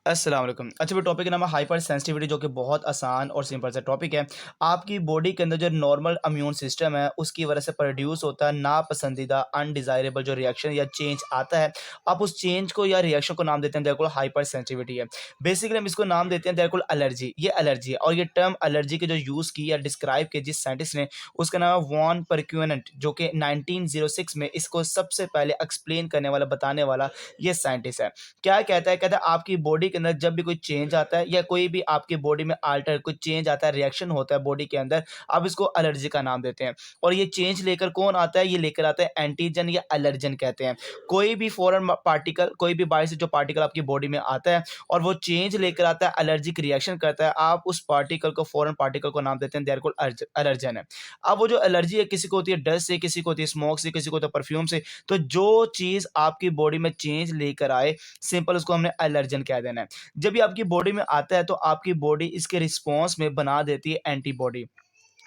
अस्सलाम वालेकुम। अच्छा, वो टॉपिक का नाम है हाइपर सेंसिटिविटी, जो कि बहुत आसान और सिंपल सा टॉपिक है। आपकी बॉडी के अंदर जो नॉर्मल इम्यून सिस्टम है, उसकी वजह से प्रोड्यूस होता है नापसंदीदा अनडिज़ायरेबल जो रिएक्शन या चेंज आता है। आप उस चेंज को या रिएक्शन को नाम देते हैं देयर हाइपर सेंसिटिविटी है। बेसिकली हम इसको नाम देते हैं देयर एलर्जी। ये एलर्जी है, और ये टर्म एलर्जी के जो यूज़ की या डिस्क्राइब की जिस साइंटिस्ट ने, उसका नाम है वॉन परक्यूनेंट, जो कि 1906 में इसको सबसे पहले एक्सप्लेन करने वाला, बताने वाला ये साइंटिस्ट है। क्या कहता है आपकी बॉडी के अंदर जब भी कोई चेंज आता है या कोई भी आपकी बॉडी में अल्टर कोई चेंज आता है, रिएक्शन होता है बॉडी के अंदर, आप इसको एलर्जी का नाम देते हैं। और ये चेंज लेकर कौन आता है? ये लेकर आता है एंटीजन या एलर्जन कहते हैं। कोई भी फॉरेन पार्टिकल, कोई भी बाहर से जो पार्टिकल आपकी बॉडी में आता है और वो चेंज लेकर आता है, एलर्जिक रिएक्शन करता है, आप उस पार्टिकल को, फॉरेन पार्टिकल को नाम देते हैं देयर कॉल्ड एलर्जन है। अब वो जो एलर्जी है, किसी को होती है डस्ट से, किसी को होती है स्मोक से, किसी को होता है परफ्यूम से। तो जो चीज़ आपकी बॉडी में चेंज लेकर आए, सिंपल उसको हमने एलर्जन कह देना है। जब ये आपकी बॉडी में आता है तो आपकी बॉडी इसके रिस्पॉन्स में बना देती है एंटीबॉडी।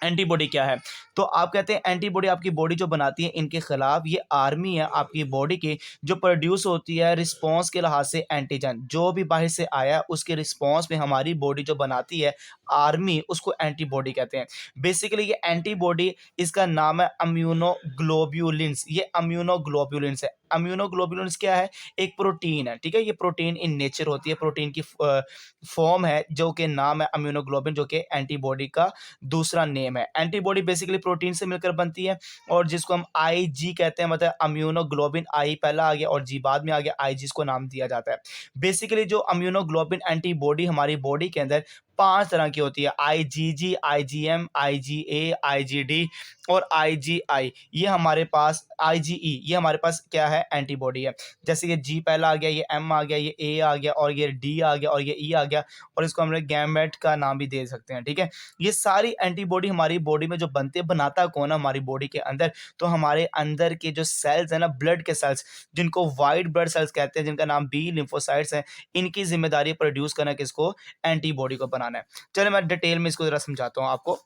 एंटीबॉडी क्या है? तो आप कहते हैं एंटीबॉडी आपकी बॉडी जो बनाती है इनके खिलाफ, ये आर्मी है आपकी बॉडी की, जो प्रोड्यूस होती है रिस्पॉन्स के लिहाज से एंटीजन। जो भी बाहर से आया उसके रिस्पॉन्स में हमारी बॉडी जो बनाती है आर्मी, उसको एंटीबॉडी कहते हैं। बेसिकली ये एंटीबॉडी, इसका नाम है इम्यूनोग्लोब्यूलिन्स। ये इम्यूनोग्लोब्यूलिन्स है। इम्यूनोग्लोब्यूलिन्स क्या है? एक प्रोटीन है, ठीक है। ये प्रोटीन इन नेचर होती है, प्रोटीन की फॉर्म है, जो कि नाम है इम्यूनोग्लोबिन, जो कि एंटीबॉडी का दूसरा नेम है। एंटीबॉडी बेसिकली प्रोटीन से मिलकर बनती है, और जिसको हम आईजी कहते हैं, मतलब इम्यूनोग्लोबिन, आई पहला आ गया और जी बाद में आ गया, आईजी इसको नाम दिया जाता है। बेसिकली जो इम्यूनोग्लोबिन एंटीबॉडी हमारी बॉडी के अंदर 5 तरह की होती है: आईजीजी, आईजीएम, आईजीए, आईजीडी और आईजीआई। ये हमारे पास आईजीई, ये हमारे पास क्या है? एंटीबॉडी है। जैसे ये जी पहला आ गया, ये एम आ गया, ये ए आ गया और ये डी आ गया और ये ई आ गया, और इसको हम गैमेट का नाम भी दे सकते हैं, ठीक है। ये सारी एंटीबॉडी हमारी बॉडी में जो बनते हैं, बनाता कौन है हमारी बॉडी के अंदर? तो हमारे अंदर के जो सेल्स है ना, ब्लड के सेल्स, जिनको वाइट ब्लड सेल्स कहते हैं, जिनका नाम बी लिम्फोसाइट्स है, इनकी जिम्मेदारी प्रोड्यूस करना किसको? एंटीबॉडी को बनाना है। चलिए मैं डिटेल में इसको जरा समझाता हूँ आपको,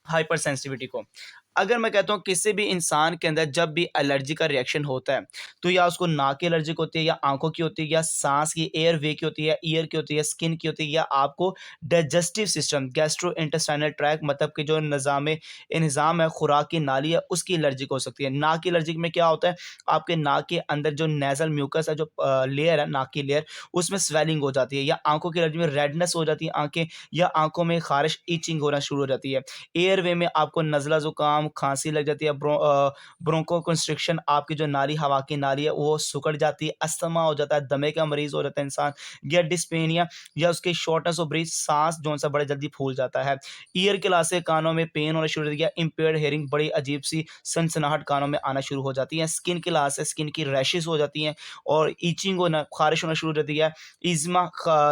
हाइपर सेंसिटिविटी को। अगर मैं कहता हूँ किसी भी इंसान के अंदर जब भी एलर्जी का रिएक्शन होता है, तो या उसको नाक की एलर्जी होती है, या आंखों की होती है, या सांस की, एयर वे की होती है, ईयर की होती है, स्किन की होती है, या आपको digestive system, gastro intestinal tract, मतलब कि जो निज़ाम है, खुराक की नाली है, उसकी एलर्जी हो सकती है। नाक की एलर्जी में क्या होता है? आपके नाक के अंदर जो नेजल म्यूकस है, जो लेयर है, नाक की लेयर, उसमें स्वेलिंग हो जाती है। या आंखों की एलर्जी में रेडनेस हो जाती है आंखें, या आंखों में खारिश, ईचिंग होना शुरू हो जाती है। एयरवे में आपको नज़ला ज़ुकाम, खांसी लग जाती है, ब्रोंको कंस्ट्रिक्शन, आपकी जो नाली, हवा की नाली है, वो सिकुड़ जाती है, अस्थमा हो जाता है, दमे का मरीज़ हो जाता है इंसान, या डिस्पेनिया, या उसकी शॉर्टनेस ऑफ ब्रीथ, सांस जो सा बड़े जल्दी फूल जाता है। ईयर के लासे, कानों में पेन होना शुरू हो जाती है, इम्पेयर्ड हेयरिंग, बड़ी अजीब सी सनसनाहट कानों में आना शुरू हो जाती है। स्किन के लिहाज से स्किन की रैशेस हो जाती हैं, और ईचिंग होना, खारिश होना शुरू हो जाती है, इज़्मा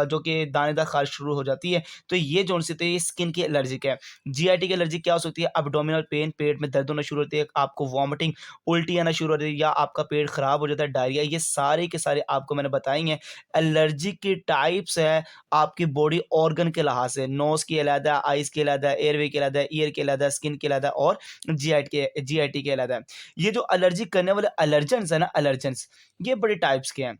जो कि दानेदार खारिश शुरू हो जाती है। तो ये जो सी, तो ये स्किन की एलर्जिक है। जीआईटी की एलर्जी क्या हो सकती है? एब्डोमिनल पेन, पेट में दर्द होना शुरू होती है, आपको वॉमिटिंग, उल्टी आना शुरू हो जाती है, या आपका पेट खराब हो जाता है, डायरिया। ये सारे के सारे आपको मैंने बताई हैं। एलर्जी की टाइप्स है आपकी बॉडी ऑर्गन के लिहाज से, नोज की अलहदा, आइज की अलहदा, एयरवे की अलहदा, ईयर की अलहदा, स्किन की अलहदा, और जीआईटी के अलहदा। ये जो एलर्जी करने वाले एलर्जेंस है ना, एलर्जेंस, ये बड़े टाइप्स के हैं।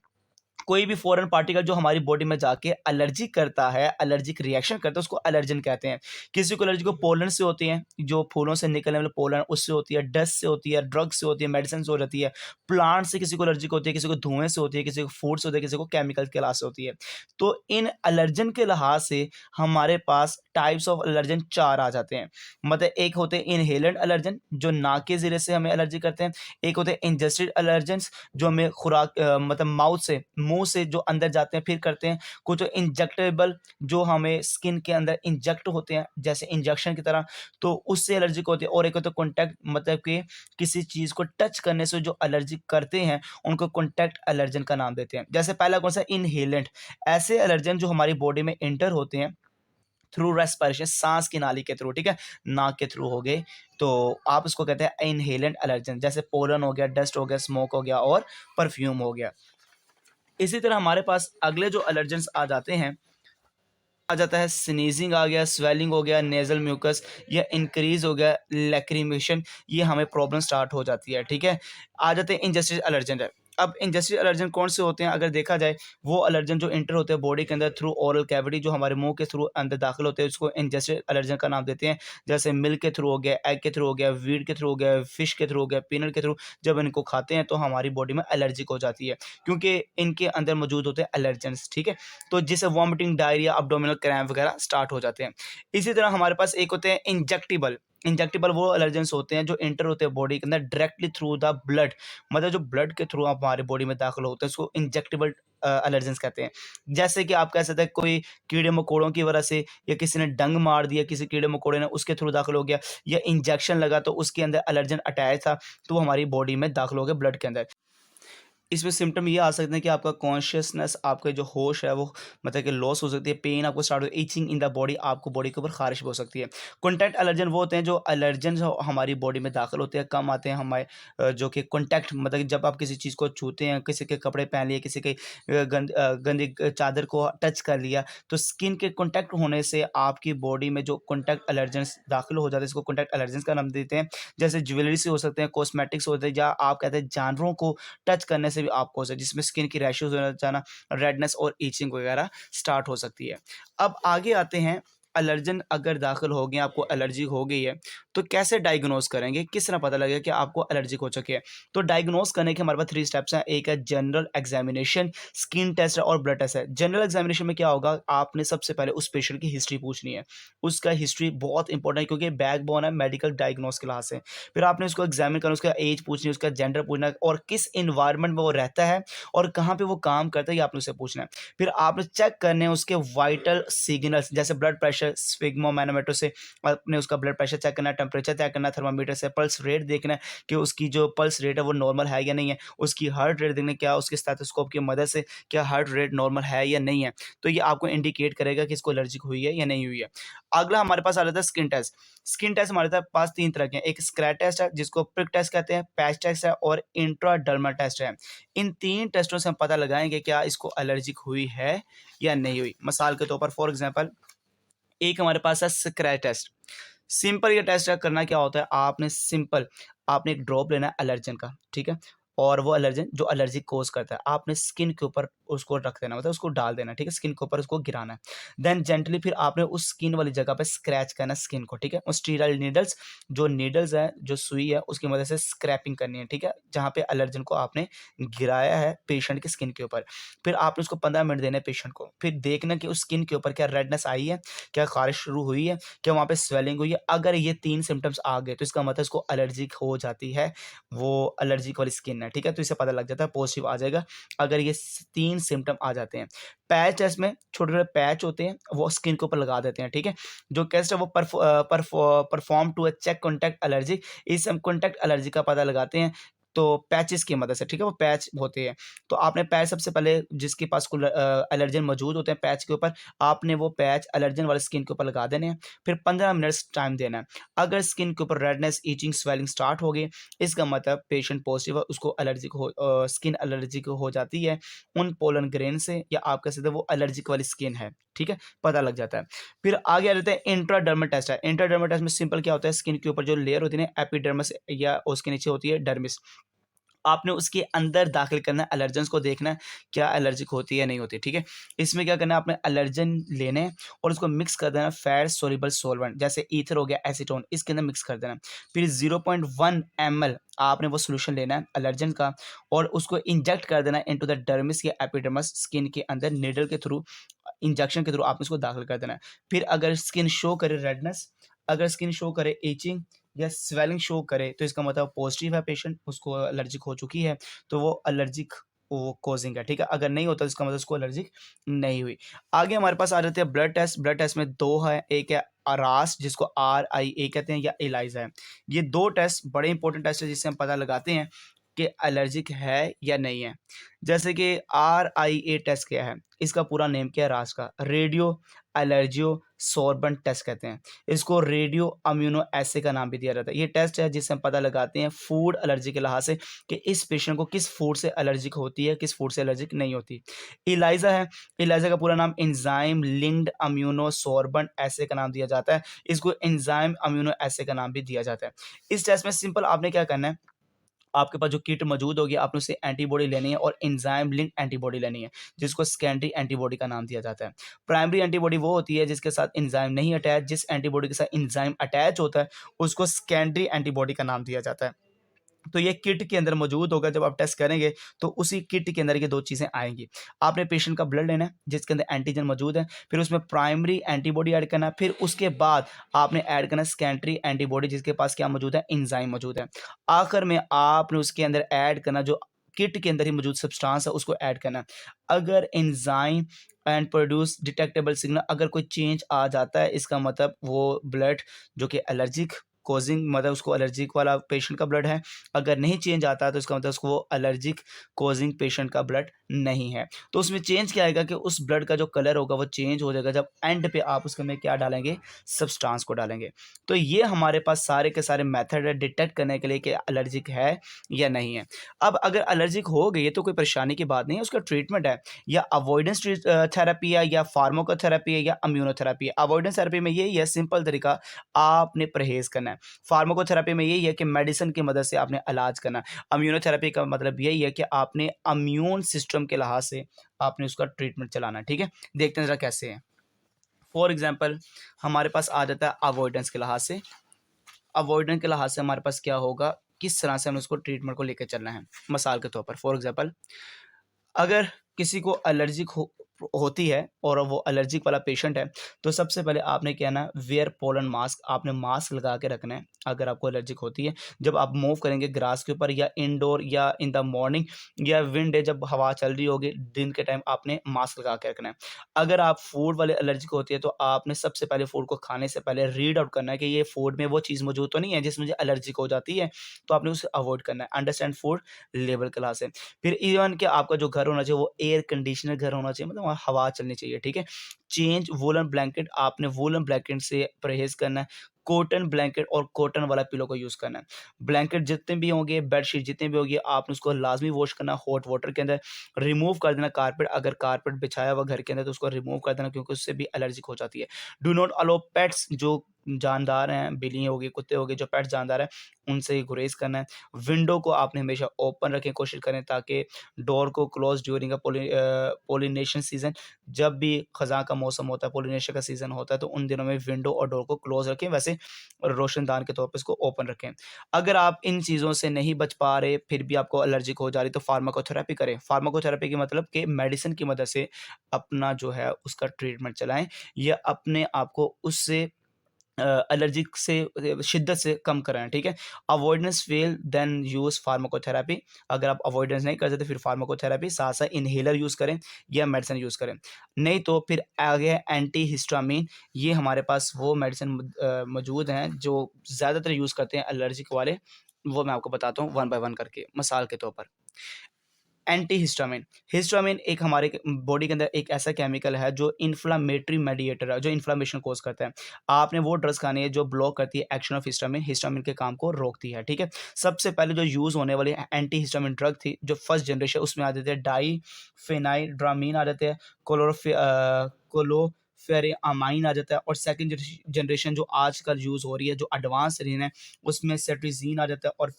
कोई भी फॉरेन पार्टिकल जो हमारी बॉडी में जाके एलर्जी करता है, एलर्जिक रिएक्शन करता है, उसको एलर्जन कहते हैं। किसी को एलर्जी को पोलन से होती है, जो फूलों से निकलने वाले पोलन, उससे होती है, डस्ट से होती है, ड्रग से होती है, मेडिसिन से हो जाती है, प्लांट से किसी को एलर्जी होती है, किसी को धुएं से होती है, किसी को फूड से होती है, किसी को केमिकल के लिहाज से होती है। तो इन एलर्जन के लिहाज से हमारे पास टाइप्स ऑफ एलर्जन 4 आ जाते हैं। मतलब एक होते हैं इनहेलेंट एलर्जन, जो नाक के ज़रिए से हमें एलर्जी करते हैं। एक होते हैं इंजेस्टेड एलर्जेंस, जो हमें खुराक मतलब माउथ से, मुँह से जो अंदर जाते हैं फिर करते हैं। कुछ इंजेक्टेबल, जो हमें स्किन के अंदर इंजेक्ट होते हैं जैसे इंजेक्शन की तरह, तो उससे एलर्जिक होती है। और एक होता है कॉन्टैक्ट, मतलब कि किसी चीज़ को टच करने से जो एलर्जी करते हैं, उनको कॉन्टैक्ट एलर्जन का नाम देते हैं। जैसे पहला कौन सा? इनहेलेंट। ऐसे एलर्जन जो हमारी बॉडी में एंटर होते हैं थ्रू रेस्पिरेशन, सांस की नाली के थ्रू, ठीक है, नाक के थ्रू हो गए, तो आप उसको कहते हैं इनहेलेंट एलर्जन। जैसे पोलन हो गया, डस्ट हो गया, स्मोक हो गया और परफ्यूम हो गया। इसी तरह हमारे पास अगले जो एलर्जेंस आ जाते हैं, आ जाता है स्नीजिंग आ गया, स्वेलिंग हो गया, नेज़ल म्यूकस, या इंक्रीज़ हो गया लैक्रिमेशन, ये हमें प्रॉब्लम स्टार्ट हो जाती है, ठीक है। आ जाते हैं इंजेस्टेड एलर्जेंट है। अब इंजेस्टिव एलर्जन कौन से होते हैं? अगर देखा जाए वो एलर्जन जो एंटर होते हैं बॉडी के अंदर थ्रू ओरल कैविटी, जो हमारे मुंह के थ्रू अंदर दाखिल होते हैं, उसको इंजेस्टिव एलर्जन का नाम देते हैं। जैसे मिल्क के थ्रू हो गया, एग के थ्रू हो गया, वीट के थ्रू हो गया, फिश के थ्रू हो गया, पीनट के थ्रू जब इनको खाते हैं तो हमारी बॉडी में एलर्जिक हो जाती है, क्योंकि इनके अंदर मौजूद होते हैं एलर्जेंस, ठीक है। तो जिससे वॉमिटिंग, डायरिया, अब्डोमिनल क्रैम्प वगैरह स्टार्ट हो जाते हैं। इसी तरह हमारे पास एक होते हैं इंजेक्टिबल। इंजेक्टिबल वो एलर्जेंस होते हैं जो एंटर होते हैं बॉडी के अंदर डायरेक्टली थ्रू द ब्लड, मतलब जो ब्लड के थ्रू हमारे बॉडी में दाखिल होते हैं, उसको इंजेक्टेबल एलर्जेंस कहते हैं। जैसे कि आप कह सकते हैं कोई कीड़े मकोड़ों की वजह से, या किसी ने डंग मार दिया, किसी कीड़े मकोड़े ने, उसके थ्रू दाखिल हो गया, या इंजेक्शन लगा तो उसके अंदर एलर्जन अटैच था, तो वो हमारी बॉडी में दाखिल हो गया ब्लड के अंदर। इसमें सिम्पटम ये आ सकते हैं कि आपका कॉन्शियसनेस, आपका जो होश है वो मतलब कि लॉस हो सकती है, पेन आपको स्टार्ट हो, इचिंग इन द बॉडी, आपको बॉडी के ऊपर खारिश भी हो सकती है। कॉन्टैक्ट एलर्जन वो होते हैं जो एलर्जन हमारी बॉडी में दाखिल होते हैं, कम आते हैं हमारे जो कि कॉन्टैक्ट, मतलब कि जब आप किसी चीज़ को छूते हैं, किसी के कपड़े पहन लिए, किसी के गंदी चादर को टच कर लिया, तो स्किन के कॉन्टैक्ट होने से आपकी बॉडी में जो कॉन्टैक्ट एलर्जेंस दाखिल हो जाते हैं, इसको कॉन्टैक्ट एलर्जेंस का नाम देते हैं। जैसे ज्वेलरी से हो सकते हैं, कॉस्मेटिक्स होते हैं, या आप कहते हैं जानवरों को टच करने से भी आपको हो सकता है, जिसमें स्किन की रैशेज हो जाना, रेडनेस और ईचिंग वगैरह स्टार्ट हो सकती है। अब आगे आते हैं, एलर्जन अगर दाखिल हो गए, आपको एलर्जी हो गई है, तो कैसे डायग्नोज करेंगे, किस तरह पता लगेगा कि आपको एलर्जिक हो चुकी है? तो डायग्नोज करने के हमारे पास 3 स्टेप्स हैं। एक है जनरल एग्जामिनेशन, स्किन टेस्ट और ब्लड टेस्ट है। जनरल एग्जामिनेशन में क्या होगा, आपने सबसे पहले उस पेशेंट की हिस्ट्री पूछनी है। उसका हिस्ट्री बहुत इंपॉर्टेंट है, क्योंकि बैकबोन है मेडिकल डायग्नोस के लिहाज से। फिर आपने उसको एग्जामिन करना, उसका एज पूछनी है, उसका जेंडर पूछना है, और किस इन्वायरमेंट में वो रहता है और कहाँ पे वो काम करता है, ये आपने उससे पूछना है। फिर आपने चेक करने हैं उसके वाइटल सिग्नल्स, जैसे ब्लड प्रेशर, स्फिग्मोमैनोमीटर से आपने उसका ब्लड प्रेशर चेक करना है, टेम्परेचर चेक करना है, थर्मामीटर से पल्स रेट देखना है कि उसकी जो पल्स रेट है वो नॉर्मल है या नहीं है, उसकी हार्ट रेट देखना है, क्या उसके स्टेथोस्कोप की मदद से क्या हार्ट रेट नॉर्मल है या नहीं है। तो ये आपको इंडिकेट करेगा कि इसको एलर्जिक हुई है या नहीं हुई है। अगला हमारे पास आ जाता है स्किन टेस्ट। स्किन टेस्ट हमारे पास 3 तरह के हैं। एक स्क्रैच टेस्ट है, जिसको प्रिक टेस्ट कहते हैं, पैच टेस्ट है और इंट्राडर्मल टेस्ट है। इन 3 टेस्टों से हम पता लगाएँगे क्या इसको एलर्जिक हुई है या नहीं हुई। मिसाल के तौर पर फॉर एग्ज़ाम्पल, एक हमारे पास है स्क्रैच टेस्ट। सिंपल ये टेस्ट करना क्या होता है, आपने एक ड्रॉप लेना है एलर्जन का, ठीक है? और वो एलर्जन जो एलर्जी कॉज़ करता है, आपने स्किन के ऊपर उसको रख देना, मतलब उसको डाल देना, ठीक है? स्किन के ऊपर उसको गिराना है। देन जेंटली फिर आपने उस स्किन वाली जगह पे स्क्रैच करना है स्किन को, ठीक है? और स्टीराइल नीडल्स, जो नीडल्स हैं, जो सुई है, उसकी मदद से स्क्रैपिंग करनी है, ठीक है? जहाँ पे एलर्जन को आपने गिराया है पेशेंट की स्किन के ऊपर। फिर आपने उसको 15 मिनट देने हैं पेशेंट को। फिर देखना कि उस स्किन के ऊपर क्या रेडनेस आई है, क्या ख़ारिश शुरू हुई है, क्या वहाँ पे स्वेलिंग हुई है। अगर ये 3 सिम्पटम्स आ गए, तो इसका मतलब इसको एलर्जिक हो जाती है, वो एलर्जिक वाली स्किन है, ठीक है? तो इससे पता लग जाता है, पॉज़िटिव आ जाएगा अगर ये 3 सिम्पटम आ जाते हैं। पैच टेस्ट में छोटे-छोटे पैच होते हैं, वो स्किन के ऊपर लगा देते हैं, ठीक है? जो टेस्ट है वो perform to check contact allergy, इस हम कॉन्टैक्ट एलर्जी का पता लगाते हैं, तो पैचेस की मदद से, ठीक है? वो पैच होते हैं। तो आपने पैच सबसे पहले जिसके पास एलर्जन मौजूद होते हैं पैच के ऊपर, आपने वो पैच एलर्जन वाली स्किन के ऊपर लगा देने हैं। फिर 15 मिनट्स टाइम देना है। अगर स्किन के ऊपर रेडनेस, इचिंग, स्वेलिंग स्टार्ट हो गई, इसका मतलब पेशेंट पॉजिटिव है, उसको स्किन एलर्जिक हो जाती है उन पोलन ग्रेन से, या आप कह सकते हैं वो एलर्जिक वाली स्किन है, ठीक है? पता लग जाता है। फिर आगे आ जाता है इंट्राडर्मल टेस्ट है। इंट्राडर्मल टेस्ट में सिंपल क्या होता है, स्किन के ऊपर जो लेयर होती है ना एपिडर्मिस, या उसके नीचे होती है डर्मिस, आपने उसके अंदर दाखिल करना है, एलर्जेंस को देखना है, क्या एलर्जिक होती है या नहीं होती, ठीक है? इसमें क्या करना है, आपने एलर्जन लेने हैं और उसको मिक्स कर देना फैट सोल्यूबल सॉल्वेंट, जैसे ईथर हो गया, एसीटोन, इसके अंदर मिक्स कर देना है। फिर 0.1 ml आपने वो सॉल्यूशन लेना है एलर्जन का, और उसको इंजेक्ट कर देना है इनटू द डर्मिस या एपिडर्मिस, स्किन के अंदर नीडल के थ्रू, इंजेक्शन के थ्रू आपने उसको दाखिल कर देना है। फिर अगर स्किन शो करे रेडनेस, अगर स्किन शो करे इचिंग या स्वेलिंग शो करे, तो इसका मतलब पॉजिटिव है, पेशेंट उसको एलर्जिक हो चुकी है, तो वो एलर्जिक वो कॉजिंग है, ठीक है? अगर नहीं होता तो इसका मतलब उसको एलर्जिक नहीं हुई। आगे हमारे पास आ जाते हैं ब्लड टेस्ट। ब्लड टेस्ट में 2 है, एक है अरास, जिसको RIA कहते हैं, या एलाइजा है। ये 2 टेस्ट बड़े इंपॉर्टेंट टेस्ट है, जिससे हम पता लगाते हैं कि एलर्जिक है या नहीं है। जैसे कि RIA टेस्ट क्या है, इसका पूरा नेम क्या है रास का, रेडियो एलर्जियो सॉर्बेंट टेस्ट कहते हैं। इसको रेडियो अम्यूनो एसे का नाम भी दिया जाता है। ये टेस्ट है जिससे हम पता लगाते हैं फूड एलर्जी के लिहाज से कि इस पेशेंट को किस फूड से एलर्जिक होती है, किस फूड से एलर्जिक नहीं होती। इलाइजा है, इलाइजा का पूरा नाम एंजाइम लिंक्ड अम्यूनो सॉर्बेंट एसे का नाम दिया जाता है। इसको एंजाइम अम्यूनो एसे का नाम भी दिया जाता है। इस टेस्ट में सिंपल आपने क्या करना है, आपके पास जो किट मौजूद होगी आपने उससे एंटीबॉडी लेनी है और एंजाइम लिंक्ड एंटीबॉडी लेनी है, जिसको सेकेंडरी एंटीबॉडी का नाम दिया जाता है। प्राइमरी एंटीबॉडी वो होती है जिसके साथ एंजाइम नहीं अटैच, जिस एंटीबॉडी के साथ एंजाइम अटैच होता है उसको सेकेंडरी एंटीबॉडी का नाम दिया जाता है। तो ये किट के अंदर मौजूद होगा, जब आप टेस्ट करेंगे तो उसी किट के अंदर ये 2 चीज़ें आएँगी। आपने पेशेंट का ब्लड लेना है जिसके अंदर एंटीजन मौजूद है, फिर उसमें प्राइमरी एंटीबॉडी ऐड करना है, फिर उसके बाद आपने ऐड करना है सेकेंडरी एंटीबॉडी जिसके पास क्या मौजूद है, एंजाइम मौजूद है। आखिर में आपने उसके अंदर ऐड करना जो किट के अंदर ही मौजूद सब्सटेंस है उसको ऐड करना है। अगर enzyme and produce detectable signal अगर कोई चेंज आ जाता है इसका मतलब वो ब्लड जो कि एलर्जिक कॉजिंग मतलब उसको एलर्जिक वाला पेशेंट का ब्लड है। अगर नहीं चेंज आता है तो इसका मतलब उसको वो एलर्जिक कॉजिंग पेशेंट का ब्लड नहीं है। तो उसमें चेंज क्या आएगा कि उस ब्लड का जो कलर होगा वो चेंज हो जाएगा जब एंड पे आप उसके में क्या डालेंगे, सब्सटेंस को डालेंगे। तो ये हमारे पास सारे के सारे मेथड है डिटेक्ट करने के लिए कि एलर्जिक है या नहीं है। अब अगर एलर्जिक हो गई है तो कोई परेशानी की बात नहीं है, उसका ट्रीटमेंट है या अवॉइडेंस थेरेपी है या फार्माकोथेरेपी है या इम्यूनोथेरेपी है। अवॉइडेंस थेरेपी में यही है, सिंपल तरीका, आपने परहेज करना है। फार्माकोथेरेपी में यही है कि मेडिसिन की मदद से आपने इलाज करना है। इम्यूनोथेरेपी का मतलब यही है कि आपने इम्यून सिस्टम के लिहाज से आपने उसका ट्रीटमेंट चलाना है। ठीक है, देखते हैं जरा कैसे है। फॉर एग्जांपल हमारे पास आ जाता है अवॉइडेंस के लिहाज से। अवॉइडेंस के लिहाज से हमारे पास क्या होगा, किस तरह से हमें उसको ट्रीटमेंट को लेकर चलना है। मिसाल के तौर पर फॉर एग्जांपल अगर किसी को एलर्जिक होती है और वो एलर्जिक वाला पेशेंट है, तो सबसे पहले आपने क्या है ना, वेयर पोलन मास्क, आपने मास्क लगा के रखना है अगर आपको एलर्जिक होती है। जब आप मूव करेंगे ग्रास के ऊपर या इंडोर या इन द मॉर्निंग या विंड है जब हवा चल रही होगी दिन के टाइम, आपने मास्क लगा के रखना है। अगर आप फूड वाले एलर्जिक होती है तो आपने सबसे पहले फूड को खाने से पहले रीड आउट करना है कि ये फूड में वो चीज़ मौजूद तो नहीं है जिसमें मुझे एलर्जिक हो जाती है, तो आपने उसे अवॉइड करना है। अंडरस्टैंड फूड लेवल क्लास से। फिर इवन कि आपका जो घर होना चाहिए वो एयर कंडीशनर घर होना चाहिए, मतलब वहाँ हवा चलनी चाहिए, ठीक है। चेंज वूलन ब्लैंकेट, आपने वूलन ब्लैंकेट से परहेज़ करना है। कॉटन ब्लैंकेट और कॉटन वाला पिलो को यूज़ करना है। ब्लैंकेट जितने भी होंगे, बेडशीट जितनी भी होगी, आपने उसको लाज़मी वॉश करना है हॉट वाटर के अंदर। रिमूव कर देना कारपेट, अगर कारपेट बिछाया हुआ घर के अंदर तो उसको रिमूव कर देना क्योंकि उससे भी एलर्जिक हो जाती है। डू नॉट अलाउ पेट्स, जो जानदार हैं, बिल्ली हो गई, कुत्ते हो गए, जो पेट्स जानदार हैं, उनसे गुरेज़ करना है। विंडो को आपने हमेशा ओपन रखें, कोशिश करें ताकि डोर को क्लोज़ ड्यूरिंग पॉलिनेशन सीज़न, जब भी ख़ज़ां का मौसम होता है, पॉलिनेशन का सीज़न होता है, तो उन दिनों में विंडो और डोर को क्लोज़ रखें, वैसे रोशनदान के तौर पे इसको ओपन रखें। अगर आप इन चीज़ों से नहीं बच पा रहे, फिर भी आपको एलर्जिक हो जा रही, तो फार्माकोथेरेपी करें। फार्माकोथेरेपी की मतलब कि मेडिसिन की मदद से अपना जो है उसका ट्रीटमेंट चलाएँ या अपने आप को उससे एलर्जिक से शिद्दत से कम कराएँ, ठीक है? Avoidance fail then use pharmacotherapy. अगर आप अवॉइडेंस नहीं कर सकते फिर फार्माकोथेरेपी, साथ-साथ इन्हेलर यूज़ करें या मेडिसिन यूज़ करें। नहीं तो फिर आगे है एंटी हिस्टामिन, ये हमारे पास वो मेडिसिन मौजूद हैं जो ज़्यादातर यूज़ करते हैं एलर्जिक वाले, वो मैं आपको बताता हूँ वन बाय वन करके, मिसाल के तौर पर। एंटी हिस्टामिन, हिस्टामिन एक हमारे बॉडी के अंदर एक ऐसा केमिकल है जो इन्फ्लेमेटरी मेडिएटर है, जो इन्फ्लेमेशन कॉज करता है। आपने वो ड्रग्स खानी है जो ब्लॉक करती है एक्शन ऑफ हिस्टामिन, हिस्टामिन के काम को रोकती है, ठीक है। सबसे पहले जो यूज होने वाली एंटी हिस्टामिन ड्रग थी जो फर्स्ट जनरेशन, उसमें आ जाते हैं डाई फेनाइड्रामीन आ जाते हैं, क्लोरोफेरेमाइन आ जाता है, और सेकंड जनरेशन जो आजकल यूज हो रही है जो एडवांस रीन है, उसमें सेट्रिजीन आ जाता है और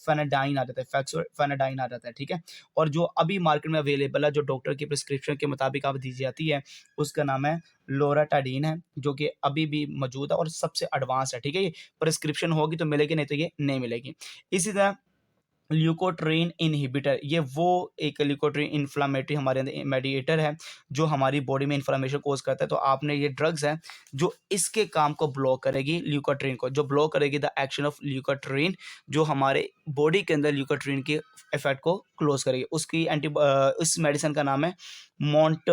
फेनाडाइन आ जाता है, फेनाडाइन आ जाता है, ठीक है। और जो अभी मार्केट में अवेलेबल है, जो डॉक्टर की प्रिस्क्रिप्शन के मुताबिक आप दी जाती है, उसका नाम है लोराटाडीन है, जो कि अभी भी मौजूद है और सबसे एडवांस है, ठीक है। ये प्रिस्क्रिप्शन होगी तो मिलेगी, नहीं तो ये नहीं मिलेगी। इसी तरह ल्यूकोट्रीन इनहिबिटर, ये वो एक ल्यूकोट्रीन इन्फ्लेमेटरी हमारे अंदर मेडिएटर है जो हमारी बॉडी में इन्फ्लेमेशन कोज करता है। तो आपने ये ड्रग्स है जो इसके काम को ब्लॉक करेगी, ल्यूकोट्रीन को जो ब्लॉक करेगी, द एक्शन ऑफ ल्यूकोट्रीन, जो हमारे बॉडी के अंदर ल्यूकोट्रीन के इफेक्ट को क्लोज करेगी। उसकी इस मेडिसिन का नाम है मोंट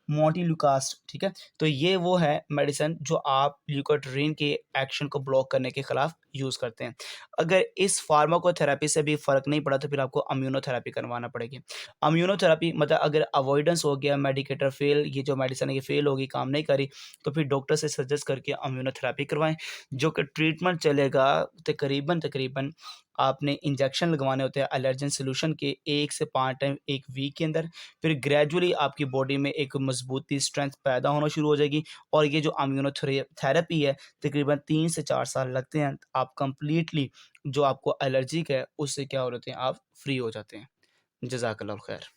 मोंटिल्यूकास्ट, ठीक है। तो ये वो है मेडिसिन जो आप ल्यूकोट्रीन के एक्शन को ब्लॉक करने के खिलाफ यूज़ करते हैं। अगर इस फार्माकोथेरेपी से भी फ़र्क नहीं पड़ा तो फिर आपको इम्यूनोथेरेपी करवाना पड़ेगी। इम्यूनोथेरेपी मतलब अगर अवॉइडेंस हो गया, मेडिकेटर फेल, ये जो मेडिसिन है ये फेल होगी, काम नहीं करी, तो फिर डॉक्टर से सजेस्ट करके इम्यूनोथेरेपी करवाएँ, जो कि ट्रीटमेंट चलेगा तकरीबन आपने इंजेक्शन लगवाने होते हैं एलर्जन सॉल्यूशन के 1 से 5 टाइम 1 वीक के अंदर। फिर ग्रेजुअली आपकी बॉडी में एक मजबूती, स्ट्रेंथ पैदा होना शुरू हो जाएगी, और ये जो इम्यूनोथेरेपी है तकरीबन 3 से 4 साल लगते हैं आप कंप्लीटली जो आपको एलर्जिक है उससे क्या हो जाते हैं, आप फ्री हो जाते हैं। जज़ाकल्लाह खैर।